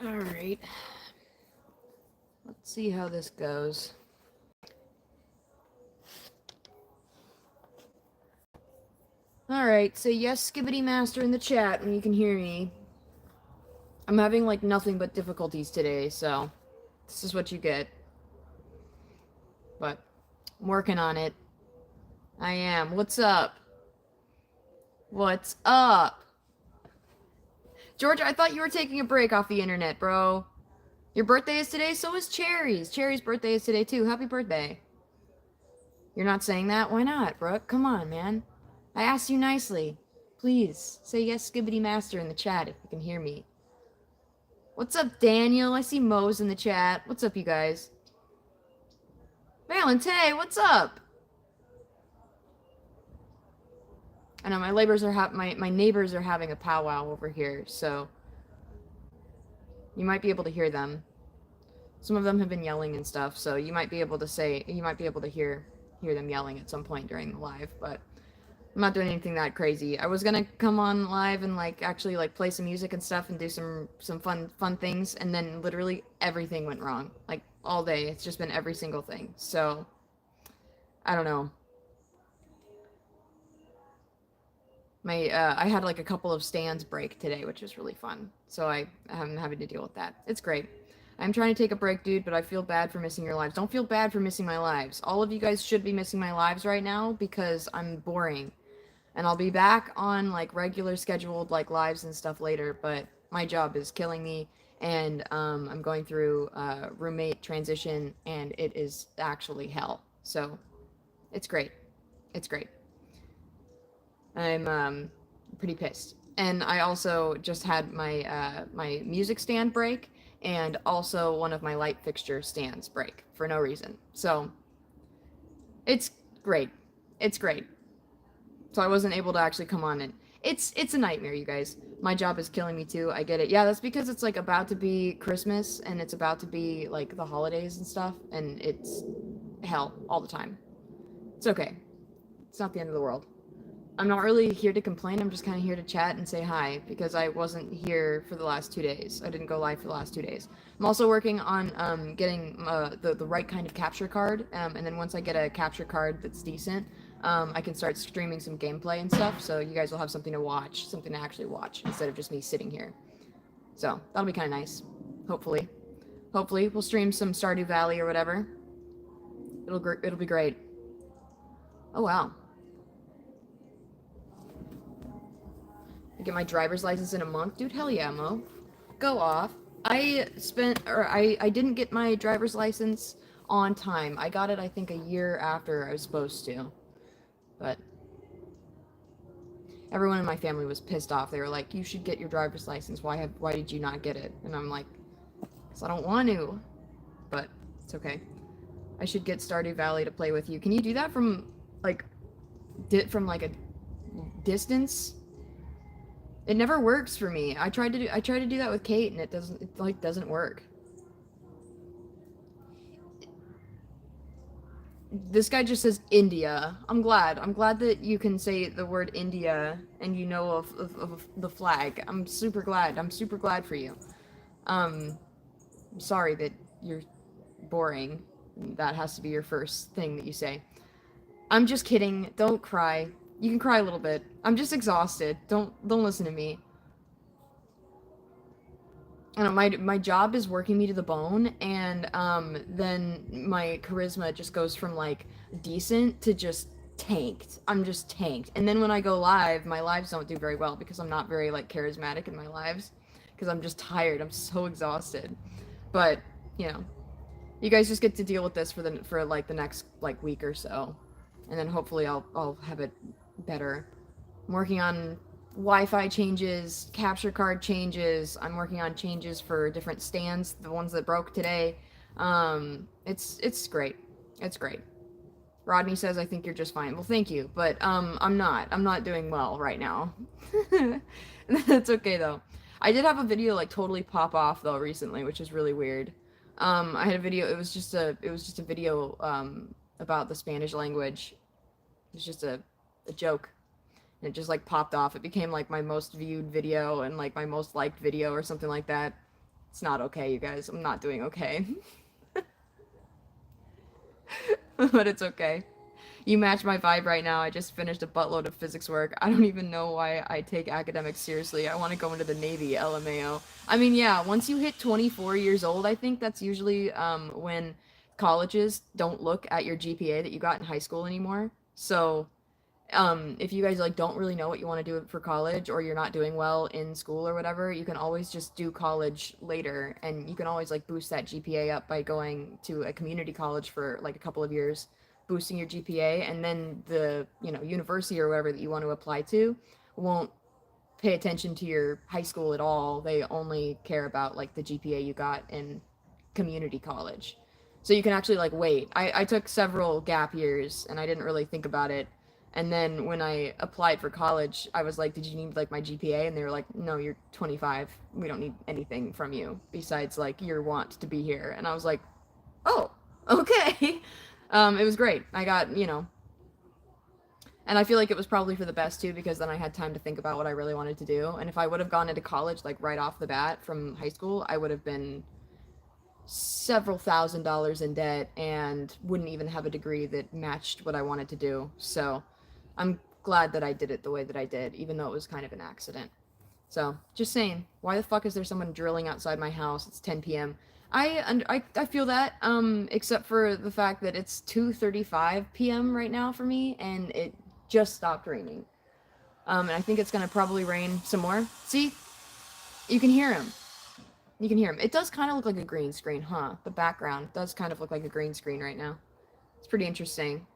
Alright. Let's see how this goes. Alright, say yes, Skibbity Master in the chat when you can hear me. I'm having, like, nothing but difficulties today, so this is what you get. But I'm working on it. I am. What's up? What's up? George, I thought you were taking a break off the internet, bro. Your birthday is today? So is Cherry's. Cherry's birthday is today, too. Happy birthday. You're not saying that? Why not, Brooke? Come on, man. I asked you nicely. Please, say yes, Skibbity Master in the chat if you can hear me. What's up, Daniel? I see Mo's in the chat. What's up, you guys? Valente, what's up? I know my neighbors are my neighbors are having a powwow over here, so you might be able to hear them. Some of them have been yelling and stuff, so you might be able to hear them yelling at some point during the live, but I'm not doing anything that crazy. I was gonna come on live and like actually like play some music and stuff and do some fun things, and then literally everything went wrong. Like all day, it's just been every single thing. So I don't know. I had like a couple of stands break today, which was really fun. So I'm having to deal with that. It's great. I'm trying to take a break, dude, but I feel bad for missing your lives. Don't feel bad for missing my lives. All of you guys should be missing my lives right now because I'm boring. And I'll be back on like regular scheduled like lives and stuff later, but my job is killing me, and I'm going through roommate transition, and it is actually hell. So it's great. It's great. I'm pretty pissed. And I also just had my music stand break, and also one of my light fixture stands break for no reason. So it's great. It's great. So I wasn't able to actually come on it. It's a nightmare, you guys. My job is killing me too. I get it. Yeah, that's because it's like about to be Christmas and it's about to be like the holidays and stuff, and it's hell all the time. It's okay. It's not the end of the world. I'm not really here to complain. I'm just kind of here to chat and say hi because I wasn't here for the last 2 days. I didn't go live for the last 2 days. I'm also working on getting the right kind of capture card, and then once I get a capture card that's decent, I can start streaming some gameplay and stuff. So you guys will have something to watch, something to actually watch instead of just me sitting here. So that'll be kind of nice. Hopefully, we'll stream some Stardew Valley or whatever. It'll be great. Oh wow. Get my driver's license in a month? Dude, hell yeah, Mo. Go off. I didn't get my driver's license on time. I got it, I think, a year after I was supposed to. But everyone in my family was pissed off. They were like, you should get your driver's license. Why did you not get it? And I'm like, because I don't want to. But it's okay. I should get Stardew Valley to play with you. Can you do that from, like a distance? It never works for me. I tried to do that with Kate, and it doesn't work. This guy just says India. I'm glad that you can say the word India and you know of the flag. I'm super glad for you. I'm sorry that you're boring. That has to be your first thing that you say. I'm just kidding. Don't cry. You can cry a little bit. I'm just exhausted. Don't listen to me. I don't know, my job is working me to the bone, and then my charisma just goes from like decent to just tanked. I'm just tanked. And then when I go live, my lives don't do very well because I'm not very like charismatic in my lives because I'm just tired. I'm so exhausted. But, you know, you guys just get to deal with this for like the next like week or so. And then hopefully I'll have it better. I'm working on Wi-Fi changes, capture card changes. I'm working on changes for different stands, the ones that broke today. It's great. It's great. Rodney says, I think you're just fine. Well, thank you, but I'm not. I'm not doing well right now. That's okay though. I did have a video like totally pop off though recently, which is really weird. I had a video. It was just a video about the Spanish language. It was just a joke. And it just like popped off. It became like my most viewed video and like my most liked video or something like that. It's not okay, you guys. I'm not doing okay. But it's okay. You match my vibe right now. I just finished a buttload of physics work. I don't even know why I take academics seriously. I want to go into the Navy, LMAO. I mean, yeah, once you hit 24 years old, I think that's usually when colleges don't look at your GPA that you got in high school anymore. So if you guys like don't really know what you want to do for college, or you're not doing well in school or whatever, you can always just do college later, and you can always like boost that GPA up by going to a community college for like a couple of years, boosting your GPA, and then the, you know, university or whatever that you want to apply to won't pay attention to your high school at all. They only care about like the GPA you got in community college. So you can actually like wait. I took several gap years and I didn't really think about it. And then when I applied for college, I was like, did you need like my GPA? And they were like, no, you're 25. We don't need anything from you besides like your want to be here. And I was like, oh, okay. It was great. I got, you know, and I feel like it was probably for the best too, because then I had time to think about what I really wanted to do. And if I would have gone into college like right off the bat from high school, I would have been several $1,000s in debt and wouldn't even have a degree that matched what I wanted to do. So I'm glad that I did it the way that I did, even though it was kind of an accident. So just saying, why the fuck is there someone drilling outside my house? It's 10 p.m. I feel that, except for the fact that it's 2:35 p.m. right now for me, and it just stopped raining. And I think it's gonna probably rain some more. See? You can hear him. You can hear him. It does kind of look like a green screen, huh? The background does kind of look like a green screen right now. It's pretty interesting.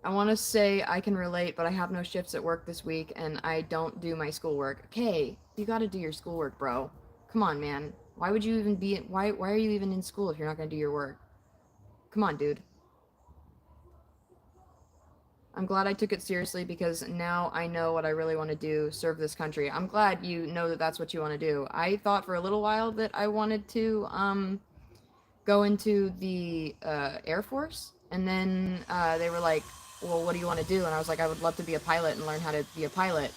I want to say I can relate, but I have no shifts at work this week, and I don't do my schoolwork. Okay, you gotta do your schoolwork, bro. Come on, man. Why would you even be... Why are you even in school if you're not gonna do your work? Come on, dude. I'm glad I took it seriously, because now I know what I really want to do, serve this country. I'm glad you know that that's what you want to do. I thought for a little while that I wanted to go into the Air Force, and then they were like, well, what do you want to do? And I was like, I would love to be a pilot and learn how to be a pilot.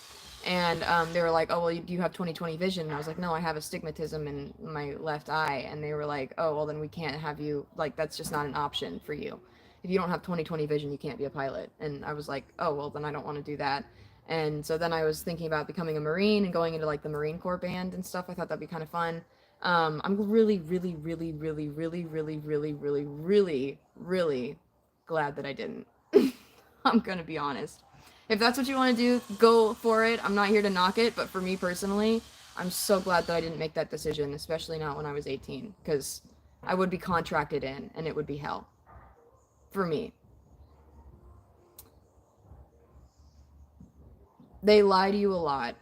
And they were like, oh, well, do you have 20/20 vision? And I was like, no, I have astigmatism in my left eye. And they were like, oh, well, then we can't have you, like, that's just not an option for you. If you don't have 20/20 vision, you can't be a pilot. And I was like, oh, well, then I don't want to do that. And so then I was thinking about becoming a Marine and going into like the Marine Corps band and stuff. I thought that'd be kind of fun. I'm really, really, really, really, really, really, really, really, really, really glad that I didn't. I'm gonna be honest. If that's what you want to do, go for it. I'm not here to knock it, but for me personally, I'm so glad that I didn't make that decision, especially not when I was 18, because I would be contracted in, and it would be hell. For me. They lie to you a lot.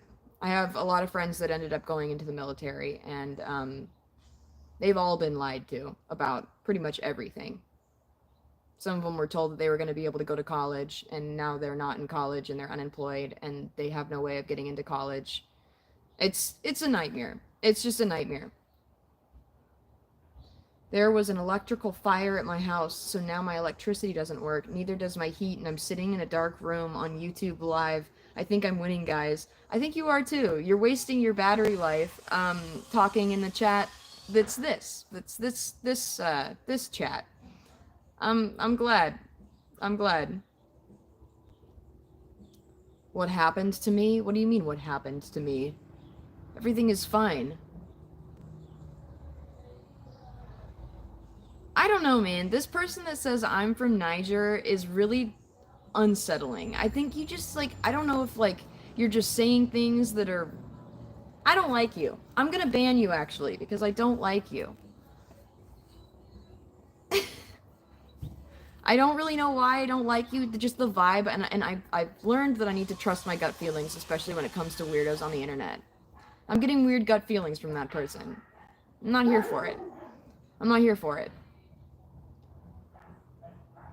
I have a lot of friends that ended up going into the military, and they've all been lied to about pretty much everything. Some of them were told that they were going to be able to go to college, and now they're not in college, and they're unemployed, and they have no way of getting into college. It's a nightmare. It's just a nightmare. There was an electrical fire at my house, so now my electricity doesn't work. Neither does my heat, and I'm sitting in a dark room on YouTube Live. I think I'm winning, guys. I think you are too. You're wasting your battery life, talking in the chat. That's this chat. I'm glad. I'm glad. What happened to me? What do you mean, what happened to me? Everything is fine. I don't know, man. This person that says I'm from Niger is really unsettling. I think you just, like, I don't know if, like, you're just saying things that are... I don't like you. I'm gonna ban you, actually, because I don't like you. I don't really know why I don't like you, just the vibe, and I've learned that I need to trust my gut feelings, especially when it comes to weirdos on the internet. I'm getting weird gut feelings from that person. I'm not here for it. I'm not here for it.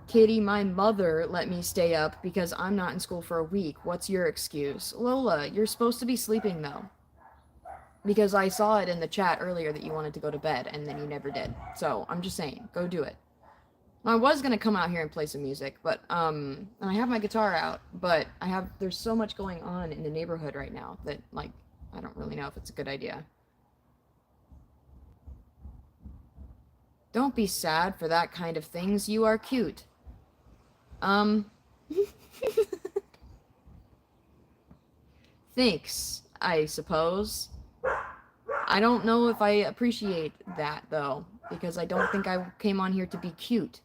Kitty, my mother let me stay up because I'm not in school for a week. What's your excuse? Lola, you're supposed to be sleeping, though. Because I saw it in the chat earlier that you wanted to go to bed, and then you never did. So, I'm just saying, go do it. I was gonna come out here and play some music, but and I have my guitar out, but there's so much going on in the neighborhood right now that, like, I don't really know if it's a good idea. Don't be sad for that kind of things. You are cute. Thanks, I suppose. I don't know if I appreciate that, though, because I don't think I came on here to be cute.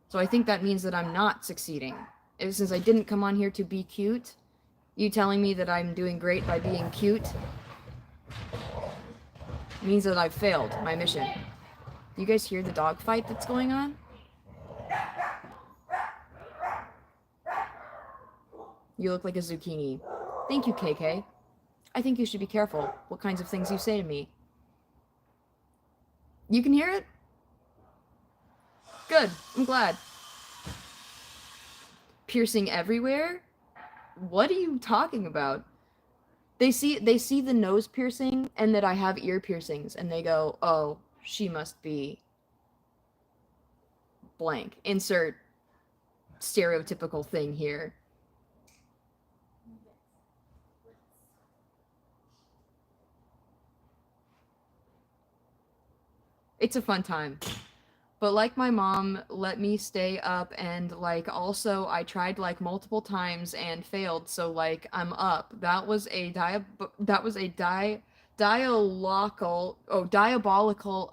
So I think that means that I'm not succeeding. Since I didn't come on here to be cute, you telling me that I'm doing great by being cute means that I've failed my mission. Do you guys hear the dog fight that's going on? You look like a zucchini. Thank you, KK. I think you should be careful what kinds of things you say to me. You can hear it? Good. I'm glad. Piercing everywhere? What are you talking about? They see the nose piercing and that I have ear piercings and they go, "Oh, she must be blank." Insert stereotypical thing here. It's a fun time. But like my mom let me stay up and like also I tried like multiple times and failed, so like I'm up. That was a diabolical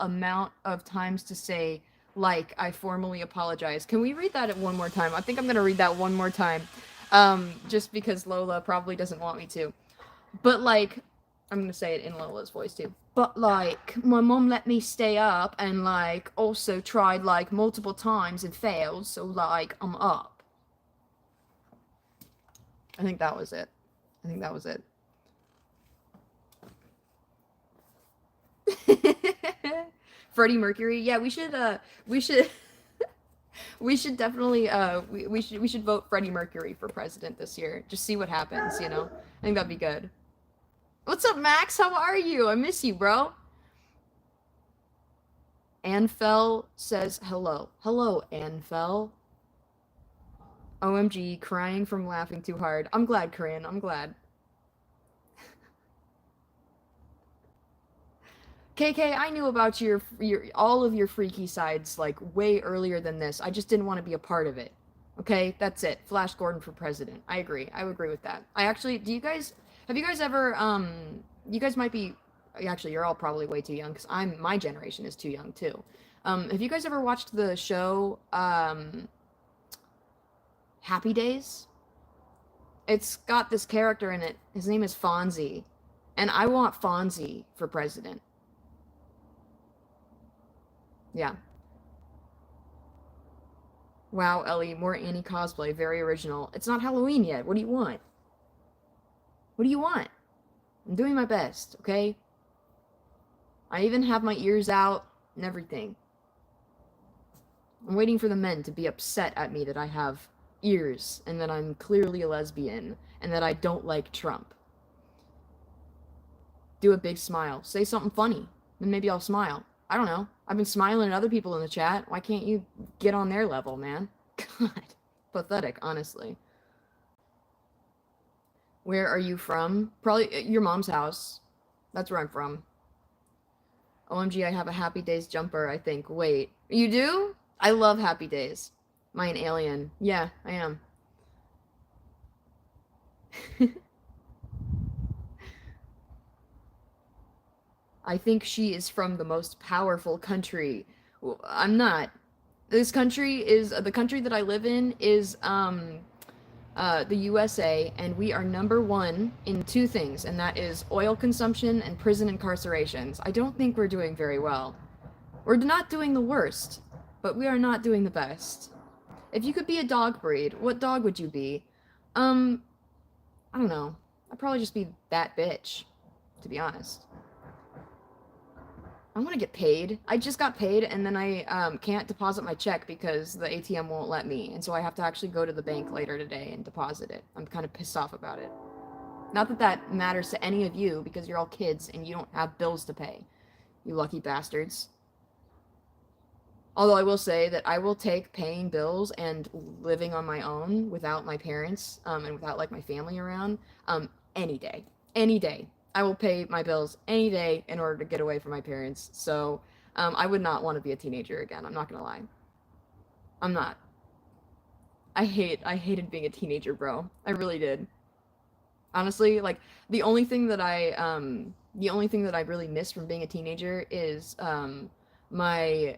amount of times to say like I formally apologize. Can we read that one more time? I think I'm gonna read that one more time. Just because Lola probably doesn't want me to. But like I'm gonna say it in Lola's voice too. But like, my mom let me stay up and like also tried like multiple times and failed, so like I'm up. I think that was it. I think that was it. Freddie Mercury. Yeah, we should we should definitely we should vote Freddie Mercury for president this year. Just see what happens, you know? I think that'd be good. What's up, Max? How are you? I miss you, bro. Anfell says hello. Hello, Anfell. OMG, crying from laughing too hard. I'm glad, Corinne. I'm glad. KK, I knew about your all of your freaky sides like way earlier than this. I just didn't want to be a part of it. Okay, that's it. Flash Gordon for president. I agree. I would agree with that. I actually, have you guys ever, you guys might be, actually, you're all probably way too young, because my generation is too young, too. Have you guys ever watched the show, Happy Days? It's got this character in it. His name is Fonzie. And I want Fonzie for president. Yeah. Wow, Ellie, more Annie cosplay. Very original. It's not Halloween yet. What do you want? What do you want? I'm doing my best, okay? I even have my ears out and everything. I'm waiting for the men to be upset at me that I have ears and that I'm clearly a lesbian and that I don't like Trump. Do a big smile. Say something funny. Then maybe I'll smile. I don't know. I've been smiling at other people in the chat. Why can't you get on their level, man? God. Pathetic, honestly. Where are you from? Probably your mom's house. That's where I'm from. OMG, I have a Happy Days jumper, I think. Wait. You do? I love Happy Days. Am I an alien? Yeah, I am. I think she is from the most powerful country. I'm not. This country is, the country that I live in is, the USA, and we are #1 in 2 things, and that is oil consumption and prison incarcerations. I don't think we're doing very well. We're not doing the worst, but we are not doing the best. If you could be a dog breed, what dog would you be? I don't know. I'd probably just be that bitch, to be honest. I want to get paid. I just got paid, and then I can't deposit my check because the ATM won't let me, and so I have to actually go to the bank later today and deposit it. I'm kind of pissed off about it. Not that that matters to any of you, because you're all kids and you don't have bills to pay. You lucky bastards. Although I will say that I will take paying bills and living on my own without my parents, and without like my family around, any day. Any day. I will pay my bills any day in order to get away from my parents. So, I would not want to be a teenager again. I'm not gonna lie. I'm not. I hated being a teenager, bro. I really did. Honestly, like the only thing that I really miss from being a teenager is my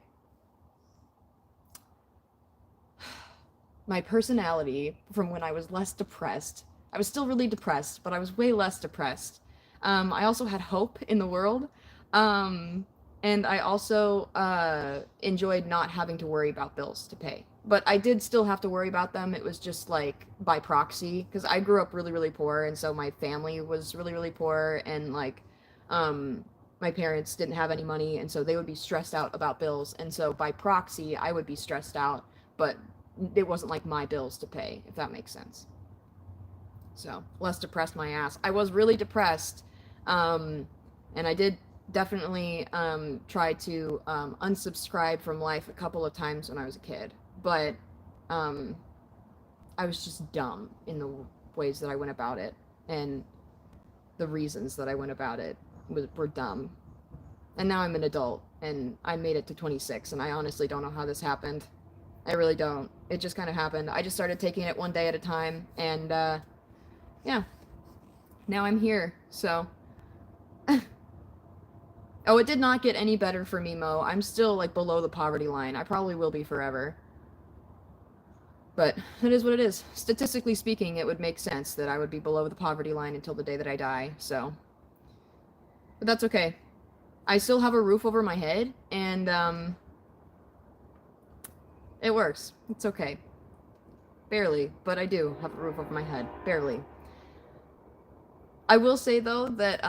my personality from when I was less depressed. I was still really depressed, but I was way less depressed. I also had hope in the world. Um, and I also enjoyed not having to worry about bills to pay. But I did still have to worry about them. It was just like by proxy, because I grew up really, really poor, and so my family was really, really poor, and like, um, my parents didn't have any money, and so they would be stressed out about bills, and so by proxy, I would be stressed out, but it wasn't like my bills to pay, if that makes sense. So, less depressed my ass. I was really depressed, um, and I did definitely try to unsubscribe from life a couple of times when I was a kid, but um, I was just dumb in the ways that I went about it, and the reasons that I went about it were dumb. And now I'm an adult, and I made it to 26, and I honestly don't know how this happened. I really don't. It just kind of happened. I just started taking it one day at a time, and yeah, now I'm here. So, oh, it did not get any better for me, Mo. I'm still like below the poverty line. I probably will be forever. But it is what it is. Statistically speaking, it would make sense that I would be below the poverty line until the day that I die. So, but that's okay. I still have a roof over my head, and it works. It's okay. Barely, but I do have a roof over my head. Barely. I will say though that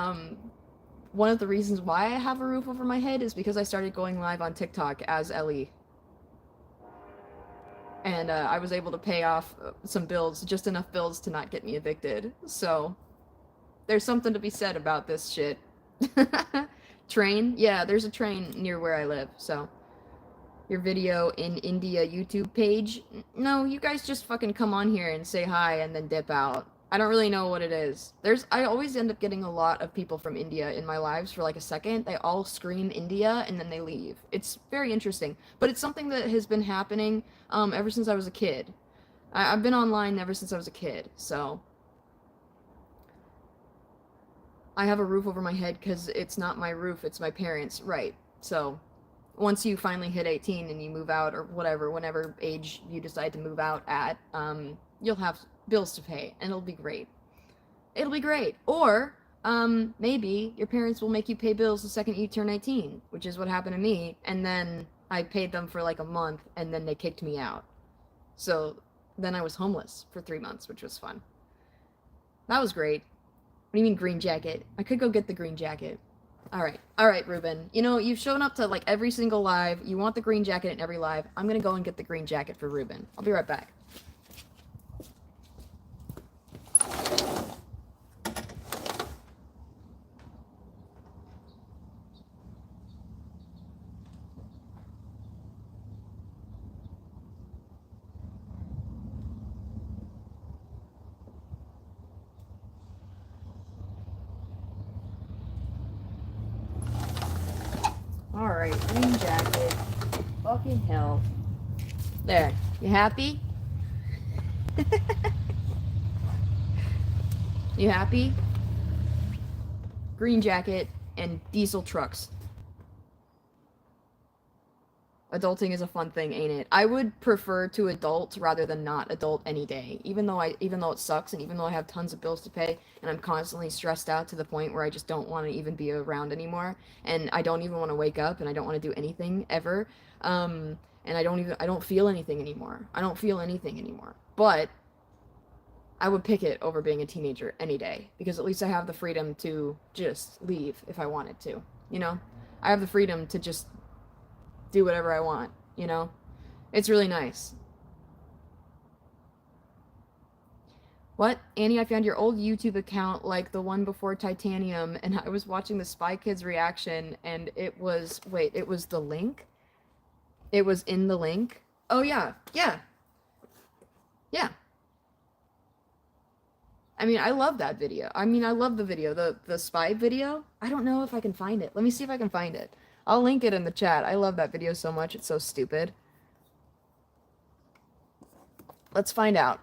one of the reasons why I have a roof over my head is because I started going live on TikTok as Ellie. And I was able to pay off some bills, just enough bills to not get me evicted. So there's something to be said about this shit. Train? Yeah, there's a train near where I live, so. Your video in India YouTube page? No, you guys just fucking come on here and say hi and then dip out. I don't really know what it is. I always end up getting a lot of people from India in my lives for like a second. They all scream India and then they leave. It's very interesting. But it's something that has been happening ever since I was a kid. I've been online ever since I was a kid, so. I have a roof over my head because it's not my roof, it's my parents', right. So, once you finally hit 18 and you move out or whatever, whenever age you decide to move out at, you'll have bills to pay and it'll be great. It'll be great. Or maybe your parents will make you pay bills the second you turn 18, which is what happened to me. And then I paid them for like a month and then they kicked me out. So then I was homeless for 3 months, which was fun. That was great. What do you mean green jacket? I could go get the green jacket. Alright, Ruben. You know, you've shown up to like every single live. You want the green jacket in every live. I'm gonna go and get the green jacket for Ruben. I'll be right back. Alright, green jacket. Fucking hell. There. You happy? You happy? Green jacket and diesel trucks. Adulting is a fun thing, ain't it? I would prefer to adult rather than not adult any day. Even though it sucks and even though I have tons of bills to pay and I'm constantly stressed out to the point where I just don't want to even be around anymore and I don't even want to wake up and I don't want to do anything ever. And I don't feel anything anymore. I don't feel anything anymore. But I would pick it over being a teenager any day because at least I have the freedom to just leave if I wanted to, you know? I have the freedom to just do whatever I want, you know? It's really nice. What? Annie, I found your old YouTube account, like the one before Titanium, and I was watching the Spy Kids reaction, and it was, wait, it was the link? It was in the link. Oh yeah, yeah, yeah. I mean, I love that video. I mean, I love the video, the spy video. I don't know if I can find it. Let me see if I can find it. I'll link it in the chat. I love that video so much. It's so stupid. Let's find out.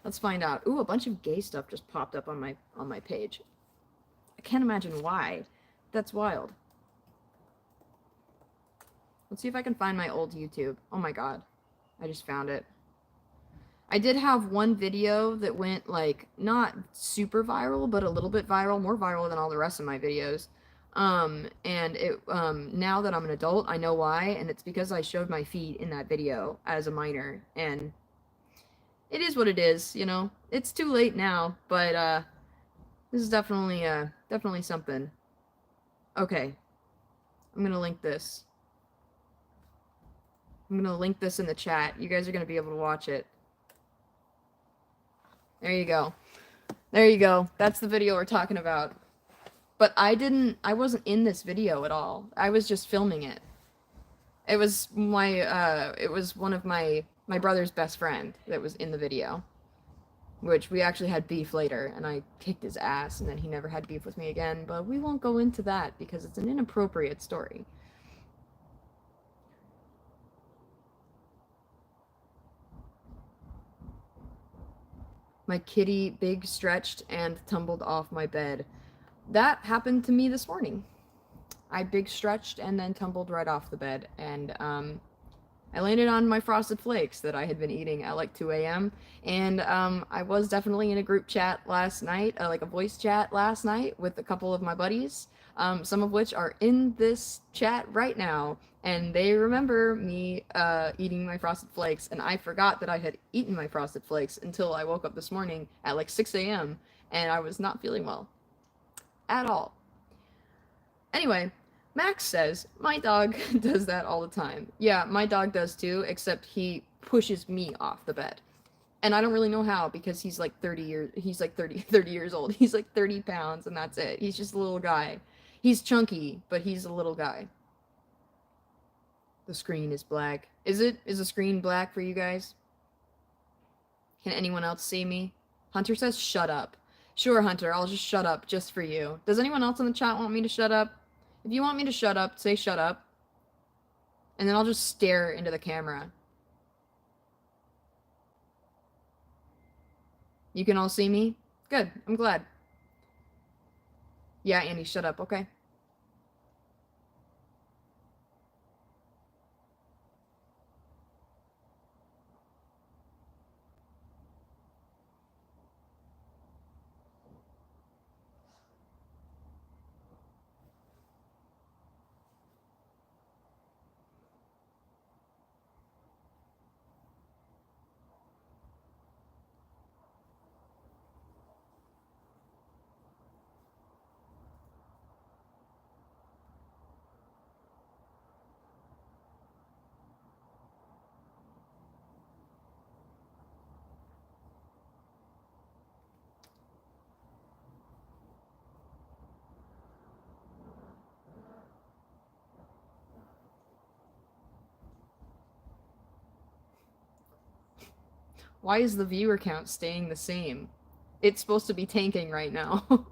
Let's find out. Ooh, a bunch of gay stuff just popped up on my page. I can't imagine why. That's wild. Let's see if I can find my old YouTube. Oh my god. I just found it. I did have one video that went, like, not super viral, but a little bit viral, more viral than all the rest of my videos. And it, now that I'm an adult, I know why, and it's because I showed my feet in that video as a minor, and it is what it is, you know? It's too late now, but, this is definitely something. Okay. I'm gonna link this. I'm gonna link this in the chat. You guys are gonna be able to watch it. There you go. There you go. That's the video we're talking about. But I wasn't in this video at all. I was just filming it. It was it was one of my brother's best friend that was in the video. Which we actually had beef later, and I kicked his ass, and then he never had beef with me again, but we won't go into that because it's an inappropriate story. My kitty big stretched and tumbled off my bed. That happened to me this morning. I big stretched and then tumbled right off the bed, and I landed on my Frosted Flakes that I had been eating at like 2 a.m. And I was definitely in a group chat last night, like a voice chat last night with a couple of my buddies, some of which are in this chat right now. And they remember me eating my Frosted Flakes, and I forgot that I had eaten my Frosted Flakes until I woke up this morning at like 6 a.m. and I was not feeling well at all. Anyway, Max says, my dog does that all the time. Yeah, my dog does too, except he pushes me off the bed. And I don't really know how, because he's like 30 years old. He's like 30 pounds, and that's it. He's just a little guy. He's chunky, but he's a little guy. The screen is black. Is the screen black for you guys? Can anyone else see me? Hunter says, shut up. Sure, Hunter, I'll just shut up just for you. Does anyone else in the chat want me to shut up? If you want me to shut up, say shut up. And then I'll just stare into the camera. You can all see me? Good, I'm glad. Yeah, Andy, shut up, okay? Why is the viewer count staying the same? It's supposed to be tanking right now.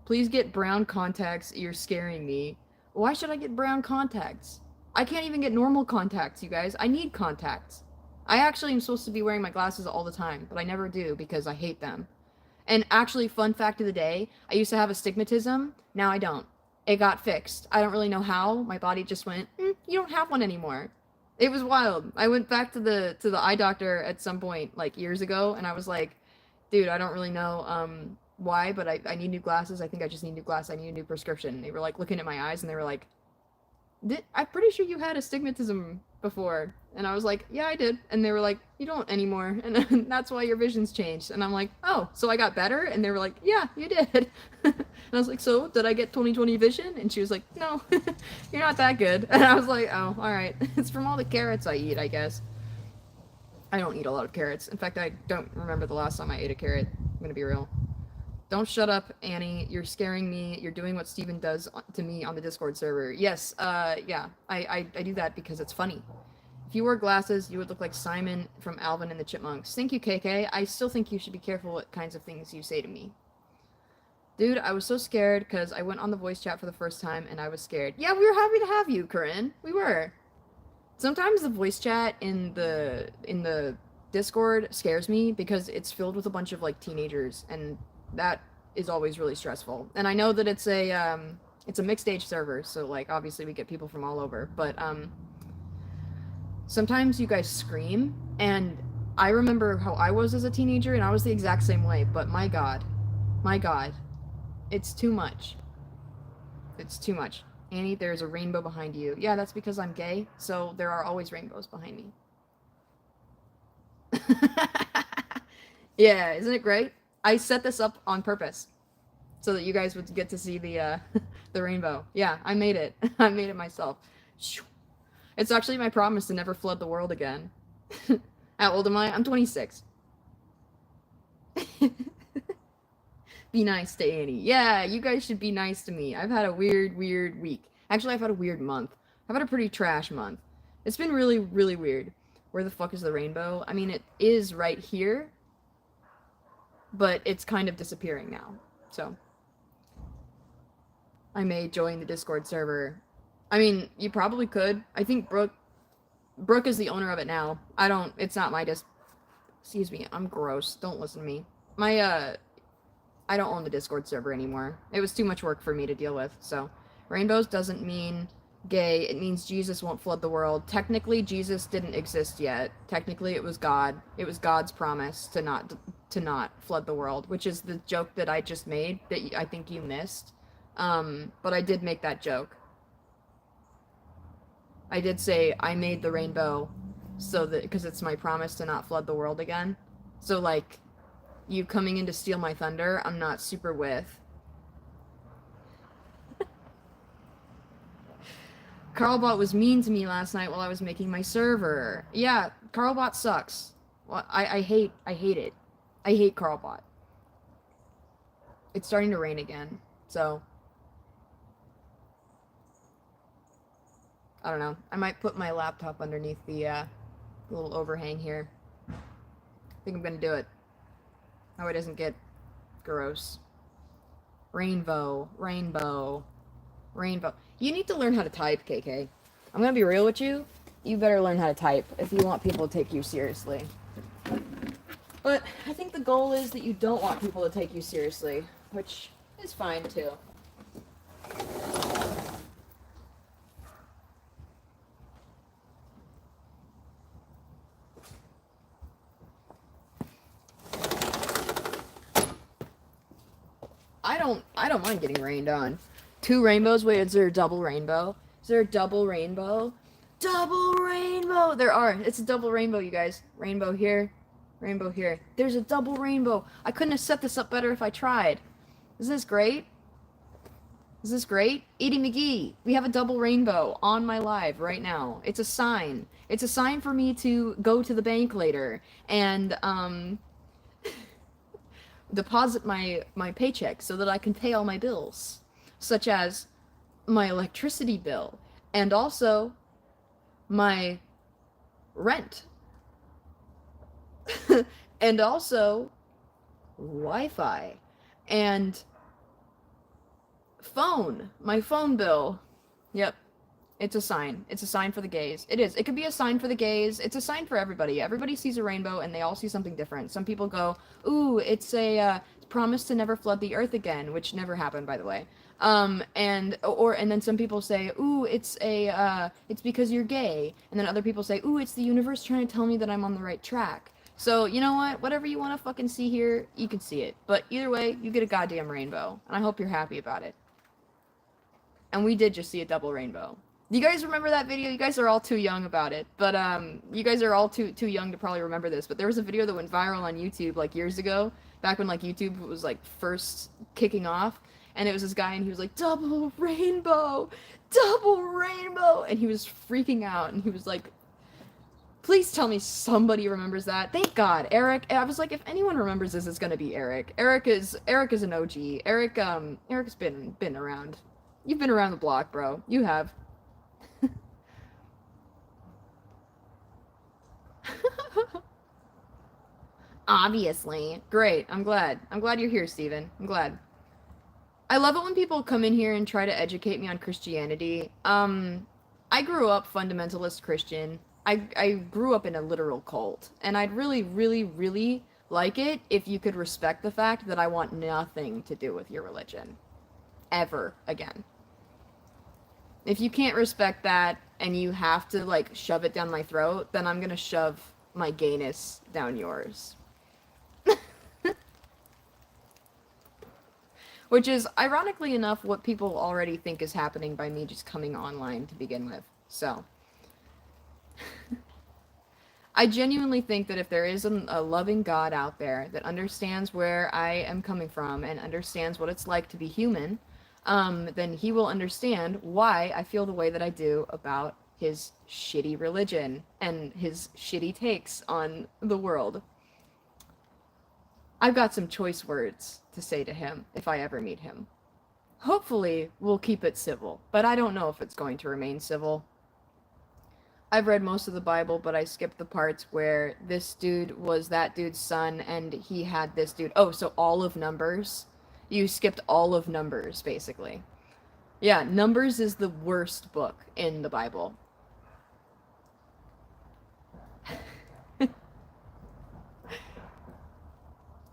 Please get brown contacts, you're scaring me. Why should I get brown contacts? I can't even get normal contacts, you guys. I need contacts. I actually am supposed to be wearing my glasses all the time, but I never do because I hate them. And actually, fun fact of the day, I used to have astigmatism, now I don't. It got fixed. I don't really know how. My body just went, you don't have one anymore. It was wild. I went back to the eye doctor at some point, like years ago, and I was like, dude, I don't really know why, but I need new glasses. I think I just need new glasses. I need a new prescription. And they were like looking at my eyes and they were like, I'm pretty sure you had astigmatism before. And I was like, yeah, I did. And they were like, you don't anymore. And that's why your vision's changed. And I'm like, oh, so I got better? And they were like, yeah, you did. And I was like, so did I get 20/20 vision? And she was like, no, you're not that good. And I was like, oh, all right. It's from all the carrots I eat, I guess. I don't eat a lot of carrots. In fact, I don't remember the last time I ate a carrot. I'm gonna be real. Don't shut up, Annie. You're scaring me. You're doing what Steven does to me on the Discord server. Yes, yeah. I do that because it's funny. If you wore glasses, you would look like Simon from Alvin and the Chipmunks. Thank you, KK. I still think you should be careful what kinds of things you say to me. Dude, I was so scared because I went on the voice chat for the first time and I was scared. Yeah, we were happy to have you, Corinne. We were. Sometimes the voice chat in the Discord scares me because it's filled with a bunch of like teenagers, and that is always really stressful. And I know that it's a mixed age server, so like obviously we get people from all over, but sometimes you guys scream, and I remember how I was as a teenager, and I was the exact same way, but my god, it's too much. It's too much. Annie, there's a rainbow behind you. Yeah, that's because I'm gay, so there are always rainbows behind me. Yeah, isn't it great? I set this up on purpose so that you guys would get to see the the rainbow. Yeah, I made it. I made it myself. It's actually my promise to never flood the world again. How old am I? I'm 26. Be nice to Annie. Yeah, you guys should be nice to me. I've had a weird week. Actually, I've had a weird month. I've had a pretty trash month. It's been really weird. Where the fuck is the rainbow? I mean, it is right here, but it's kind of disappearing now. So, I may join the Discord server. I mean, you probably could. I think Brooke is the owner of it now. It's not my excuse me, I'm gross. Don't listen to me. I don't own the Discord server anymore. It was too much work for me to deal with, so. Rainbows doesn't mean gay, it means Jesus won't flood the world. Technically, Jesus didn't exist yet. Technically, it was God. It was God's promise to not flood the world, which is the joke that I just made that I think you missed. But I did make that joke. I did say I made the rainbow so that because it's my promise to not flood the world again. So like you coming in to steal my thunder, I'm not super with. Carlbot was mean to me last night while I was making my server. Yeah, Carlbot sucks. Well, I hate it. I hate Carlbot. It's starting to rain again, so I don't know. I might put my laptop underneath the little overhang here. I think I'm gonna do it. Oh, it doesn't get gross. Rainbow. You need to learn how to type, KK. I'm gonna be real with you. You better learn how to type if you want people to take you seriously. But I think the goal is that you don't want people to take you seriously, which is fine too. I don't mind getting rained on. 2 rainbows? Wait, is there a double rainbow? Is there a double rainbow? Double rainbow! There are. It's a double rainbow, you guys. Rainbow here. Rainbow here. There's a double rainbow. I couldn't have set this up better if I tried. Isn't this great? Is this great? Edie McGee, we have a double rainbow on my live right now. It's a sign. It's a sign for me to go to the bank later and, deposit my paycheck so that I can pay all my bills, such as my electricity bill and also my rent and also Wi-Fi and my phone bill. Yep. It's a sign. It's a sign for the gays. It is. It could be a sign for the gays. It's a sign for everybody. Everybody sees a rainbow and they all see something different. Some people go, ooh, it's a promise to never flood the earth again, which never happened, by the way. And then some people say, ooh, it's because you're gay. And then other people say, ooh, it's the universe trying to tell me that I'm on the right track. So, you know what? Whatever you want to fucking see here, you can see it. But either way, you get a goddamn rainbow. And I hope you're happy about it. And we did just see a double rainbow. Do you guys remember that video? You guys are all too young about it, but you guys are all too young to probably remember this, but there was a video that went viral on YouTube like years ago, back when like YouTube was like first kicking off, and it was this guy and he was like, double rainbow, and he was freaking out and he was like, Please tell me somebody remembers that. Thank God, Eric. I was like, if anyone remembers this, it's gonna be Eric. Eric is an OG. Eric's been around. You've been around the block, bro. You have. Obviously. Great. I'm glad. I'm glad you're here, Steven. I'm glad. I love it when people come in here and try to educate me on Christianity. I grew up fundamentalist Christian. I grew up in a literal cult, and I'd really, really, really like it if you could respect the fact that I want nothing to do with your religion. Ever again. If you can't respect that and you have to, like, shove it down my throat, then I'm gonna shove my gayness down yours. Which is, ironically enough, what people already think is happening by me just coming online to begin with. So, I genuinely think that if there is a loving God out there that understands where I am coming from and understands what it's like to be human, then he will understand why I feel the way that I do about his shitty religion and his shitty takes on the world. I've got some choice words to say to him if I ever meet him. Hopefully, we'll keep it civil, but I don't know if it's going to remain civil. I've read most of the Bible, but I skipped the parts where this dude was that dude's son and he had this dude. Oh, so all of Numbers? You skipped all of Numbers, basically. Yeah, Numbers is the worst book in the Bible.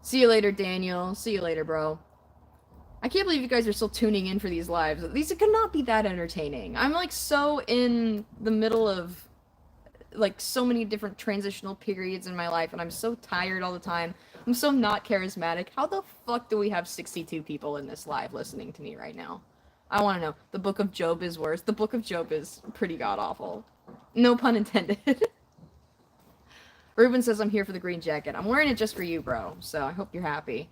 See you later, Daniel. See you later, bro. I can't believe you guys are still tuning in for these lives. These could not be that entertaining. I'm like so in the middle of like so many different transitional periods in my life, and I'm so tired all the time. I'm so not charismatic. How the fuck do we have 62 people in this live listening to me right now? I want to know. The Book of Job is worse. The Book of Job is pretty god-awful. No pun intended. Ruben says I'm here for the green jacket. I'm wearing it just for you, bro. So I hope you're happy.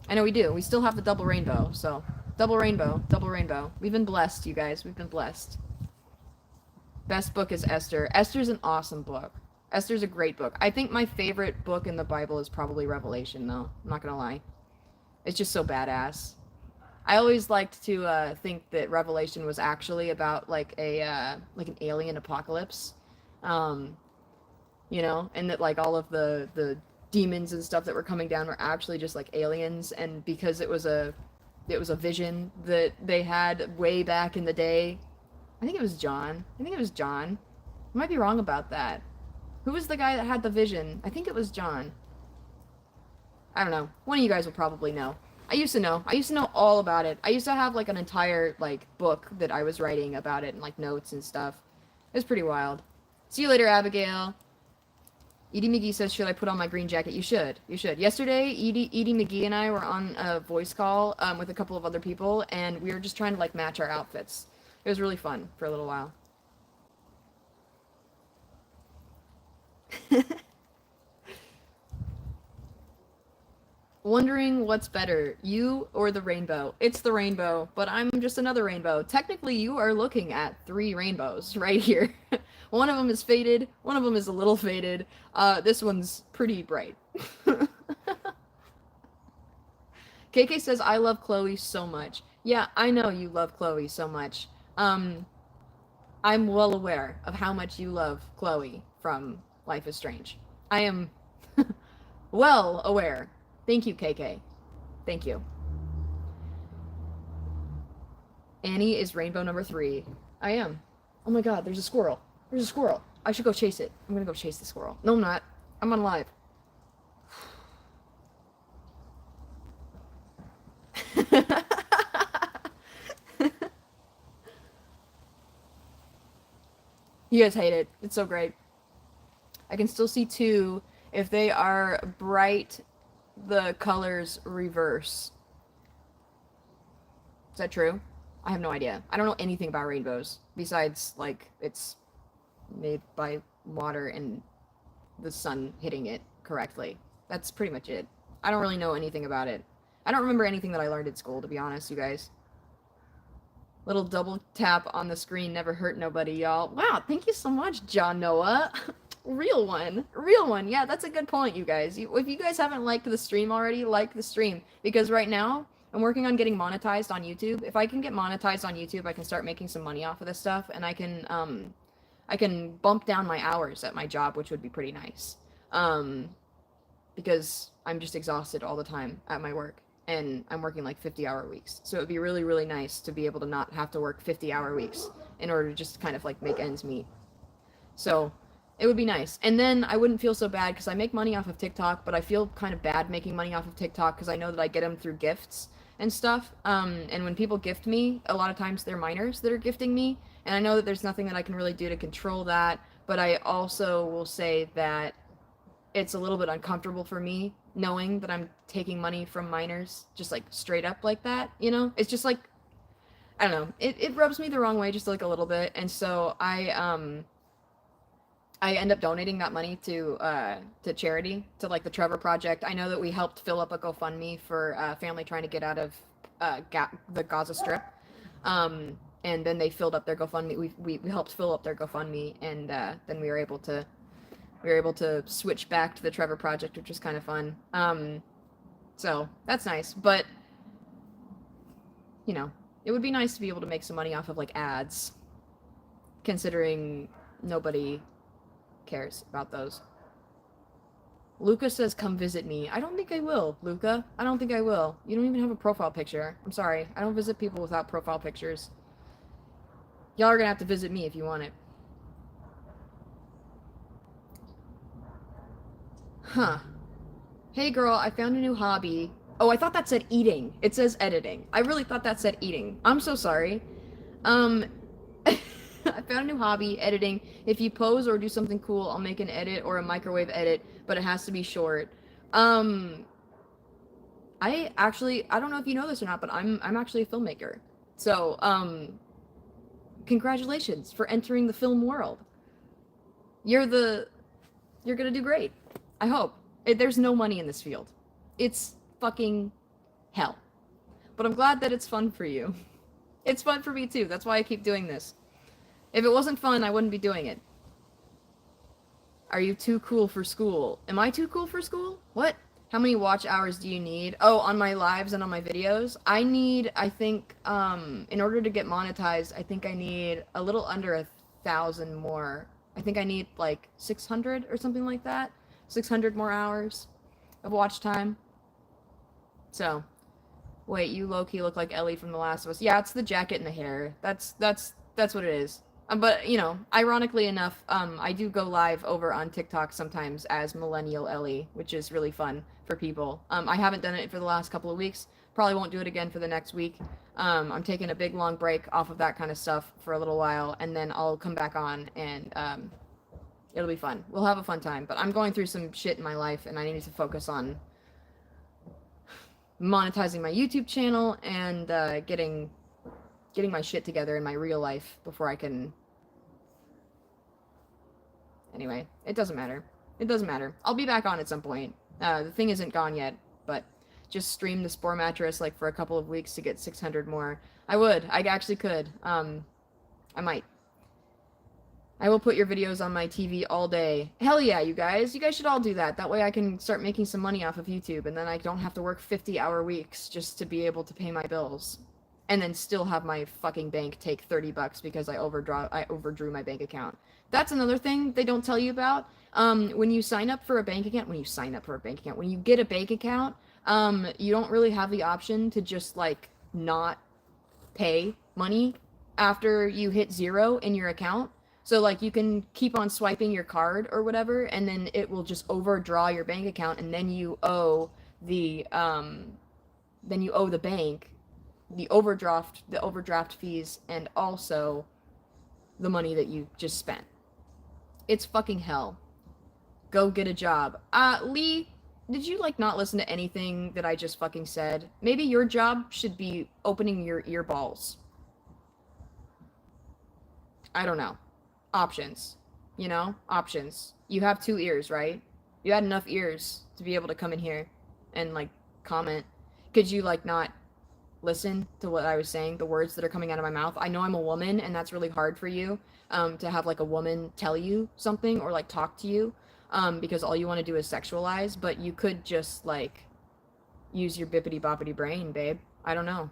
I know we do. We still have the double rainbow. So double rainbow, double rainbow. We've been blessed, you guys. We've been blessed. Best book is Esther. Esther's an awesome book. Esther's a great book. I think my favorite book in the Bible is probably Revelation, though. I'm not gonna lie. It's just so badass. I always liked to think that Revelation was actually about like an alien apocalypse, you know, and that like all of the demons and stuff that were coming down were actually just like aliens, and because it was a vision that they had way back in the day. I think it was John. I might be wrong about that. Who was the guy that had the vision? I think it was John. I don't know. One of you guys will probably know. I used to know all about it. I used to have like an entire like book that I was writing about it and like notes and stuff. It was pretty wild. See you later, Abigail. Edie McGee says, should I put on my green jacket? You should. Yesterday, Edie McGee and I were on a voice call with a couple of other people, and we were just trying to like match our outfits. It was really fun for a little while. Wondering what's better, you or the rainbow? It's the rainbow, but I'm just another rainbow. Technically, you are looking at 3 rainbows right here. One of them is faded, one of them is a little faded. This one's pretty bright. KK says, I love Chloe so much. Yeah, I know you love Chloe so much. I'm well aware of how much you love Chloe from Life is Strange. I am well aware. Thank you, KK. Thank you. Annie is rainbow number 3. I am. Oh my god, there's a squirrel. There's a squirrel. I should go chase it. I'm gonna go chase the squirrel. No, I'm not. I'm on live. You guys hate it. It's so great. I can still see 2. If they are bright, the colors reverse. Is that true? I have no idea. I don't know anything about rainbows besides like it's made by water and the sun hitting it correctly. That's pretty much it. I don't really know anything about it. I don't remember anything that I learned at school, to be honest, you guys. Little double tap on the screen never hurt nobody, y'all. Wow, thank you so much, John Noah. Real one. Real one. Yeah, that's a good point, you guys. If you guys haven't liked the stream already, like the stream. Because right now, I'm working on getting monetized on YouTube. If I can get monetized on YouTube, I can start making some money off of this stuff, and I can bump down my hours at my job, which would be pretty nice. Because I'm just exhausted all the time at my work, and I'm working like 50-hour weeks. So it would be really, really nice to be able to not have to work 50-hour weeks in order to just kind of like make ends meet. So it would be nice. And then I wouldn't feel so bad because I make money off of TikTok, but I feel kind of bad making money off of TikTok because I know that I get them through gifts and stuff. And when people gift me, a lot of times they're minors that are gifting me. And I know that there's nothing that I can really do to control that. But I also will say that it's a little bit uncomfortable for me knowing that I'm taking money from minors just like straight up like that, you know? It's just like, I don't know. It rubs me the wrong way just like a little bit. And so I end up donating that money to charity, to like the Trevor Project. I know that we helped fill up a GoFundMe for a family trying to get out of the Gaza Strip, and then they filled up their GoFundMe. We helped fill up their GoFundMe, and then we were able to switch back to the Trevor Project, which was kind of fun. So that's nice, but you know, it would be nice to be able to make some money off of like ads, considering nobody cares about those. Luca says come visit me. I don't think I will, Luca. I don't think I will. You don't even have a profile picture. I'm sorry. I don't visit people without profile pictures. Y'all are gonna have to visit me if you want it. Huh. Hey girl, I found a new hobby. Oh, I thought that said eating. It says editing. I really thought that said eating. I'm so sorry. I found a new hobby, editing. If you pose or do something cool, I'll make an edit or a microwave edit, but it has to be short. I don't know if you know this or not, but I'm actually a filmmaker. So, congratulations for entering the film world. You're gonna do great. I hope. There's no money in this field. It's fucking hell. But I'm glad that it's fun for you. It's fun for me too. That's why I keep doing this. If it wasn't fun, I wouldn't be doing it. Are you too cool for school? Am I too cool for school? What? How many watch hours do you need? Oh, on my lives and on my videos? I think, in order to get monetized, I think I need a little under 1,000 more. I think I need like 600 or something like that. 600 more hours of watch time. So, wait, you low-key look like Ellie from The Last of Us. Yeah, it's the jacket and the hair. That's what it is. But, you know, ironically enough, I do go live over on TikTok sometimes as Millennial Ellie, which is really fun for people. I haven't done it for the last couple of weeks. Probably won't do it again for the next week. I'm taking a big, long break off of that kind of stuff for a little while, and then I'll come back on, and it'll be fun. We'll have a fun time. But I'm going through some shit in my life, and I need to focus on monetizing my YouTube channel and getting my shit together in my real life before I can... Anyway, it doesn't matter. It doesn't matter. I'll be back on at some point. The thing isn't gone yet, but just stream the Spore Mattress like for a couple of weeks to get 600 more. I would. I actually could. I might. I will put your videos on my TV all day. Hell yeah, you guys. You guys should all do that. That way I can start making some money off of YouTube, and then I don't have to work 50-hour weeks just to be able to pay my bills. And then still have my fucking bank take $30 because I overdrew my bank account. That's another thing they don't tell you about. When you get a bank account, you don't really have the option to just like not pay money after you hit 0 in your account. So like you can keep on swiping your card or whatever, and then it will just overdraw your bank account, and then you owe the bank the overdraft fees, and also the money that you just spent. It's fucking hell. Go get a job. Lee, did you like not listen to anything that I just fucking said? Maybe your job should be opening your earballs. I don't know. Options. You know? Options. You have 2 ears, right? You had enough ears to be able to come in here and like comment. Could you like not listen to what I was saying, the words that are coming out of my mouth. I know I'm a woman, and that's really hard for you, to have like a woman tell you something or like talk to you, because all you want to do is sexualize. But you could just like use your bippity boppity brain, babe. I don't know.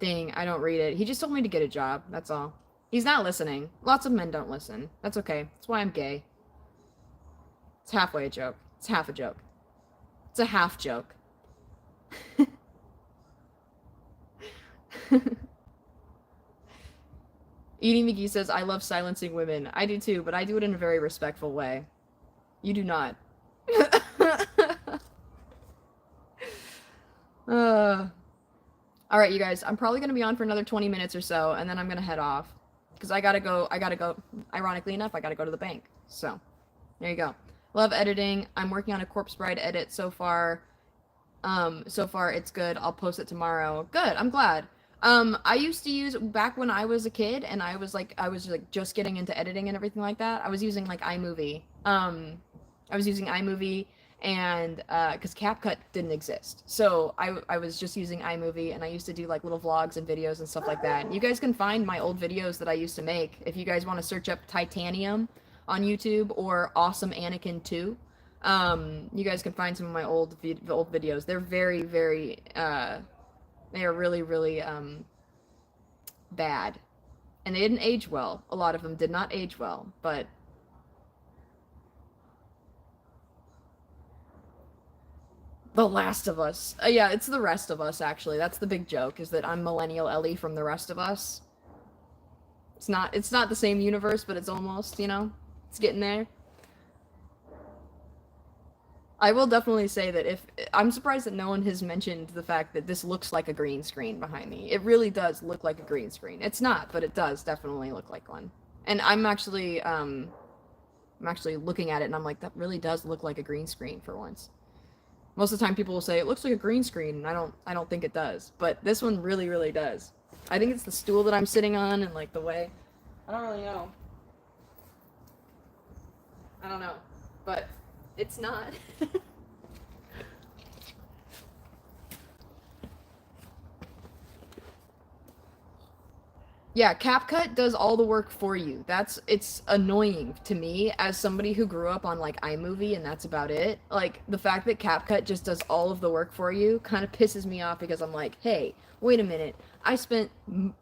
Dang, I don't read it. He just told me to get a job. That's all. He's not listening. Lots of men don't listen. That's okay. That's why I'm gay. It's halfway a joke. It's half a joke. It's a half joke. Edie McGee says, I love silencing women. I do too, but I do it in a very respectful way. You do not. All right, you guys. I'm probably going to be on for another 20 minutes or so, and then I'm going to head off. Because I got to go. Ironically enough, I got to go to the bank. So, there you go. Love editing. I'm working on a Corpse Bride edit so far. So far it's good. I'll post it tomorrow. Good. I'm glad. I used to use, back when I was a kid and I was like just getting into editing and everything like that, I was using like iMovie. I was using iMovie and because CapCut didn't exist. So I was just using iMovie, and I used to do like little vlogs and videos and stuff like that. You guys can find my old videos that I used to make if you guys want to search up Titanium on YouTube or Awesome Anakin 2. You guys can find some of my old videos. They're very, very, they are really, really, bad. And they didn't age well. A lot of them did not age well, but... The Last of Us. Yeah, it's The Rest of Us, actually. That's the big joke, is that I'm Millennial Ellie from The Rest of Us. It's not the same universe, but it's almost, you know? It's getting there. I will definitely say that I'm surprised that no one has mentioned the fact that this looks like a green screen behind me. It really does look like a green screen. It's not, but it does definitely look like one. And I'm actually looking at it and I'm like, that really does look like a green screen for once. Most of the time people will say it looks like a green screen, and I don't think it does. But this one really, really does. I think it's the stool that I'm sitting on and like the way. I don't really know. I don't know. But it's not. Yeah, CapCut does all the work for you. It's annoying to me as somebody who grew up on like iMovie and that's about it. Like the fact that CapCut just does all of the work for you kind of pisses me off, because I'm like, hey, wait a minute. I spent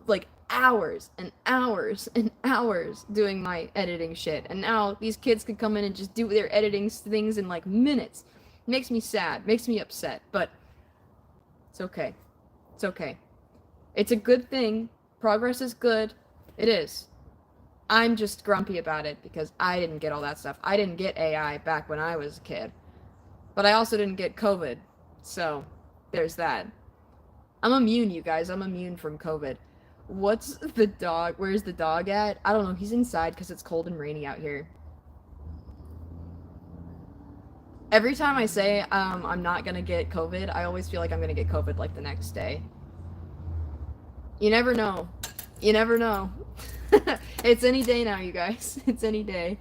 like hours and hours and hours doing my editing shit, and now these kids could come in and just do their editing things in like minutes. Makes me sad, makes me upset, but it's okay. It's okay. It's a good thing. Progress is good. It is. I'm just grumpy about it because I didn't get all that stuff. I didn't get AI back when I was a kid. But I also didn't get COVID. So, there's that. I'm immune, you guys. I'm immune from COVID. What's the dog? Where's the dog at? I don't know. He's inside because it's cold and rainy out here. Every time I say I'm not gonna get COVID, I always feel like I'm gonna get COVID like the next day. You never know. You never know. It's any day now, you guys. It's any day.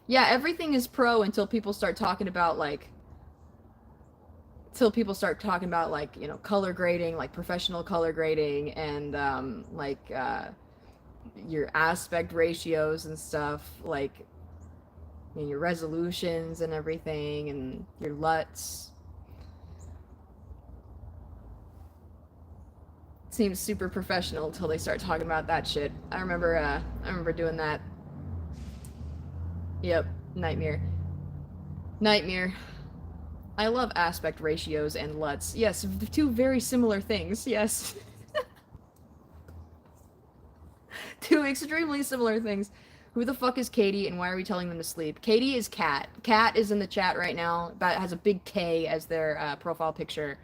Yeah, everything is pro until people start talking about like you know, color grading, like professional color grading, and your aspect ratios and stuff, like, you know, your resolutions and everything, and your LUTs. Seems super professional until they start talking about that shit. I remember doing that. Yep, nightmare. Nightmare. I love aspect ratios and LUTs. Yes, two very similar things. Yes. Two extremely similar things. Who the fuck is Katie, and why are we telling them to sleep? Katie is Kat. Kat is in the chat right now. That has a big K as their profile picture.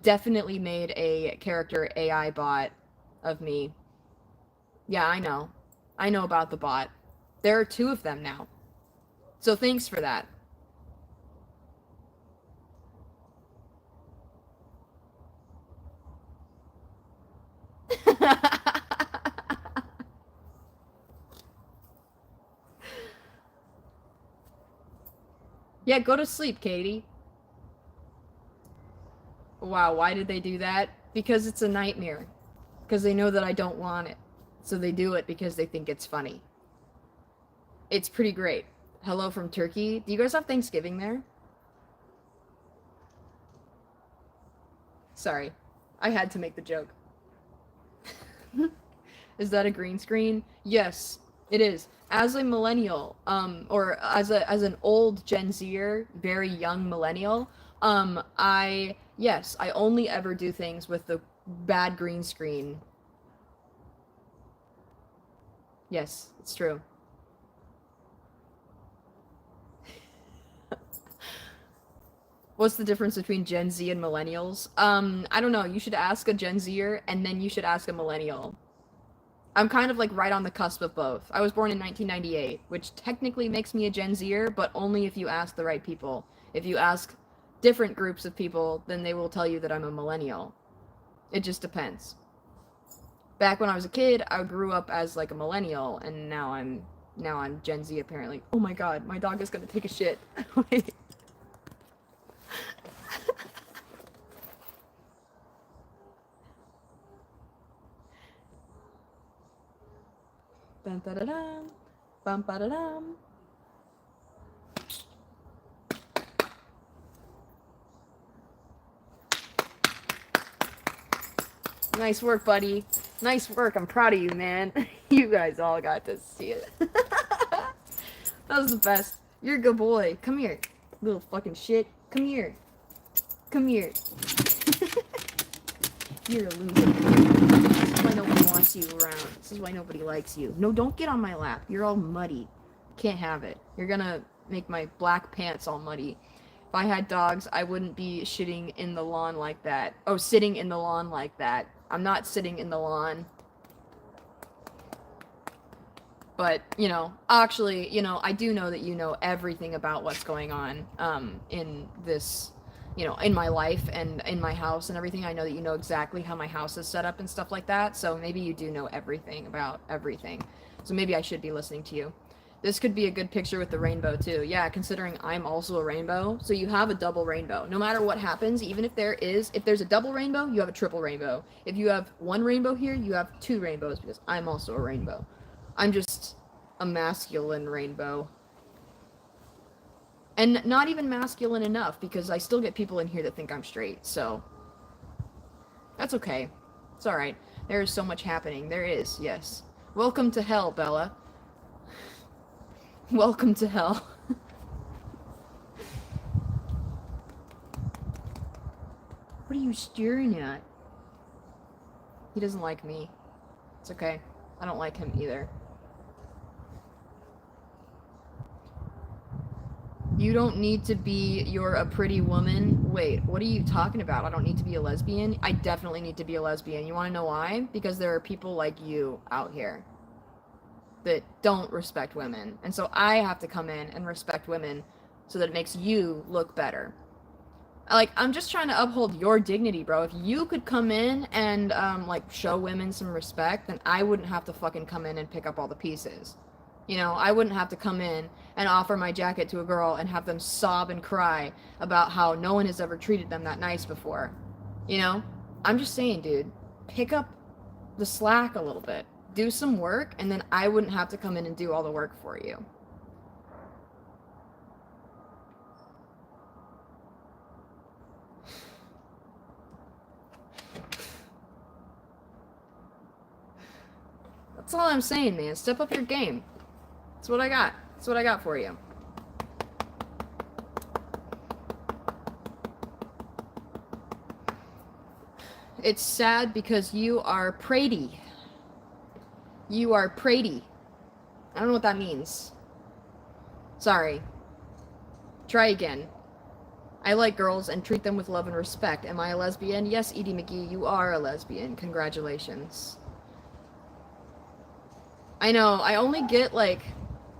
Definitely made a character AI bot of me. Yeah, I know. I know about the bot. There are two of them now. So thanks for that. Yeah, go to sleep, Katie. Wow, why did they do that? Because it's a nightmare. Because they know that I don't want it. So they do it because they think it's funny. It's pretty great. Hello from Turkey. Do you guys have Thanksgiving there? Sorry. I had to make the joke. Is that a green screen? Yes, it is. As a millennial, or as an old Gen Zer, very young millennial, I only ever do things with the bad green screen. Yes, it's true. What's the difference between Gen Z and millennials? I don't know. You should ask a Gen Zer and then you should ask a millennial. I'm kind of like right on the cusp of both. I was born in 1998, which technically makes me a Gen Zer, but only if you ask the right people. If you ask different groups of people, then they will tell you that I'm a millennial. It just depends. Back when I was a kid, I grew up as like a millennial, and now I'm Gen Z apparently. Oh my god, my dog is gonna take a shit. Wait. Dun, da, da, dum. Bum, ba, da, dum. Nice work, buddy. Nice work. I'm proud of you, man. You guys all got to see it. That was the best. You're a good boy. Come here. Little fucking shit. Come here. Come here. You're a loser. This is why nobody wants you around. This is why nobody likes you. No, don't get on my lap. You're all muddy. Can't have it. You're gonna make my black pants all muddy. If I had dogs, I wouldn't be shitting in the lawn like that. Oh, sitting in the lawn like that. I'm not sitting in the lawn. But, actually, I do know that you know everything about what's going on in this, in my life and in my house and everything. I know that you know exactly how my house is set up and stuff like that. So maybe you do know everything about everything. So maybe I should be listening to you. This could be a good picture with the rainbow too. Yeah, considering I'm also a rainbow. So you have a double rainbow. No matter what happens, even if there's a double rainbow, you have a triple rainbow. If you have one rainbow here, you have two rainbows because I'm also a rainbow. I'm just a masculine rainbow. And not even masculine enough because I still get people in here that think I'm straight. So that's okay. It's alright. There is so much happening. There is, yes. Welcome to hell, Bella. Welcome to hell. What are you staring at? He doesn't like me. It's okay. I don't like him either. You don't need to be, you're a pretty woman. Wait, what are you talking about? I don't need to be a lesbian? I definitely need to be a lesbian. You want to know why? Because there are people like you out here that don't respect women. And so I have to come in and respect women so that it makes you look better. Like, I'm just trying to uphold your dignity, bro. If you could come in and, show women some respect, then I wouldn't have to fucking come in and pick up all the pieces. I wouldn't have to come in and offer my jacket to a girl and have them sob and cry about how no one has ever treated them that nice before. I'm just saying, dude, pick up the slack a little bit. Do some work, and then I wouldn't have to come in and do all the work for you. That's all I'm saying, man. Step up your game. That's what I got. That's what I got for you. It's sad because you are pretty. You are pretty. I don't know what that means. Sorry. Try again. I like girls and treat them with love and respect. Am I a lesbian? Yes, Edie McGee, you are a lesbian. Congratulations. I know. I only get like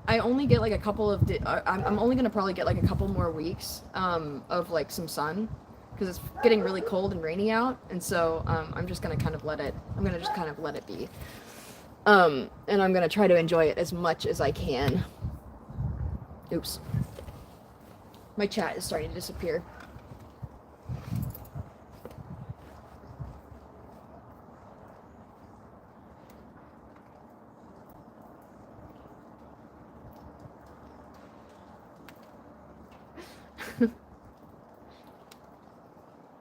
a couple of I'm only gonna probably get like a couple more weeks of like some sun because it's getting really cold and rainy out, and so I'm just gonna kind of let it be, and I'm gonna try to enjoy it as much as I can. Oops. My chat is starting to disappear.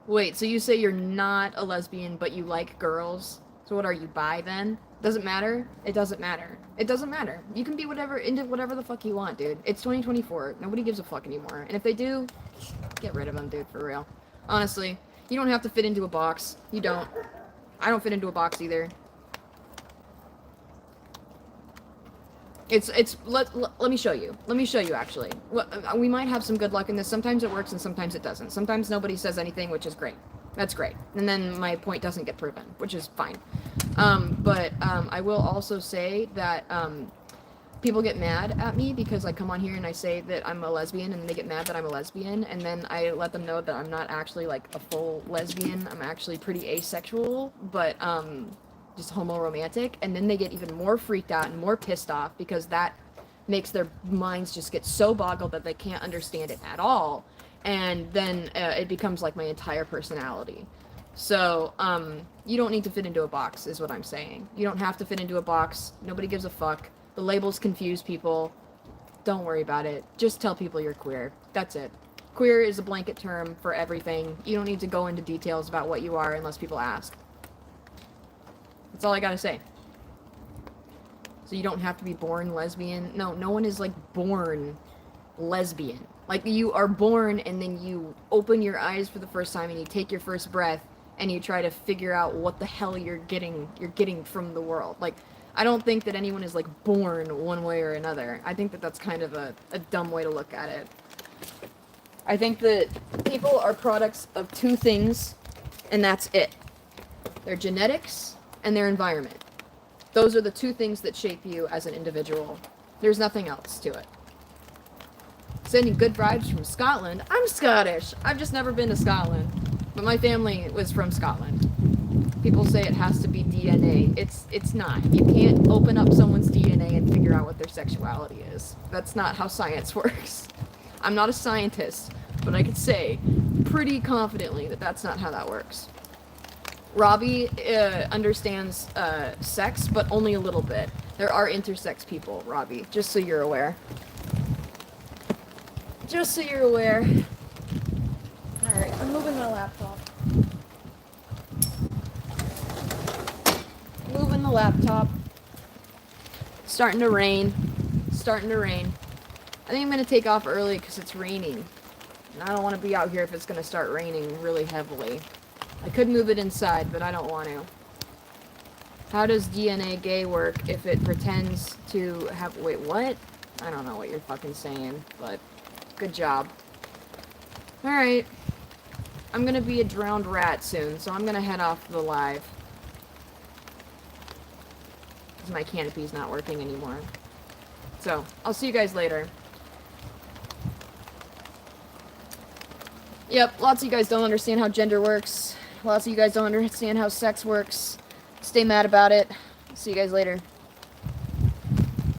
Wait, so you say you're not a lesbian, but you like girls? So what are you, bi then? Doesn't matter? It doesn't matter. It doesn't matter. You can be into whatever the fuck you want, dude. It's 2024. Nobody gives a fuck anymore. And if they do, get rid of them, dude, for real. Honestly, you don't have to fit into a box. You don't. I don't fit into a box either. Let me show you. Let me show you, actually. We might have some good luck in this. Sometimes it works and sometimes it doesn't. Sometimes nobody says anything, which is great. That's great. And then my point doesn't get proven, which is fine. I will also say that people get mad at me because I come on here and I say that I'm a lesbian, and they get mad that I'm a lesbian, and then I let them know that I'm not actually like a full lesbian. I'm actually pretty asexual, but just homo-romantic, and then they get even more freaked out and more pissed off because that makes their minds just get so boggled that they can't understand it at all, and then it becomes like my entire personality. So, you don't need to fit into a box, is what I'm saying. You don't have to fit into a box. Nobody gives a fuck. The labels confuse people. Don't worry about it. Just tell people you're queer. That's it. Queer is a blanket term for everything. You don't need to go into details about what you are unless people ask. That's all I gotta say. So you don't have to be born lesbian. No one is like born lesbian. Like, you are born and then you open your eyes for the first time and you take your first breath and you try to figure out what the hell you're getting from the world. Like, I don't think that anyone is like born one way or another. I think that that's kind of a dumb way to look at it. I think that people are products of two things, and that's it. Their genetics and their environment. Those are the two things that shape you as an individual. There's nothing else to it. Sending good vibes from Scotland. I'm Scottish. I've just never been to Scotland. But my family was from Scotland. People say it has to be DNA. It's not. You can't open up someone's DNA and figure out what their sexuality is. That's not how science works. I'm not a scientist, but I could say pretty confidently that that's not how that works. Robbie understands sex, but only a little bit. There are intersex people, Robbie, just so you're aware. Just so you're aware. Alright, I'm moving my laptop. Moving the laptop. Starting to rain. Starting to rain. I think I'm going to take off early because it's raining. And I don't want to be out here if it's going to start raining really heavily. I could move it inside, but I don't want to. How does DNA gay work if it pretends to have... Wait, what? I don't know what you're fucking saying, but good job. Alright. I'm gonna be a drowned rat soon, so I'm gonna head off the live. Because my canopy's not working anymore. So, I'll see you guys later. Yep, lots of you guys don't understand how gender works. Lots of you guys don't understand how sex works. Stay mad about it. See you guys later.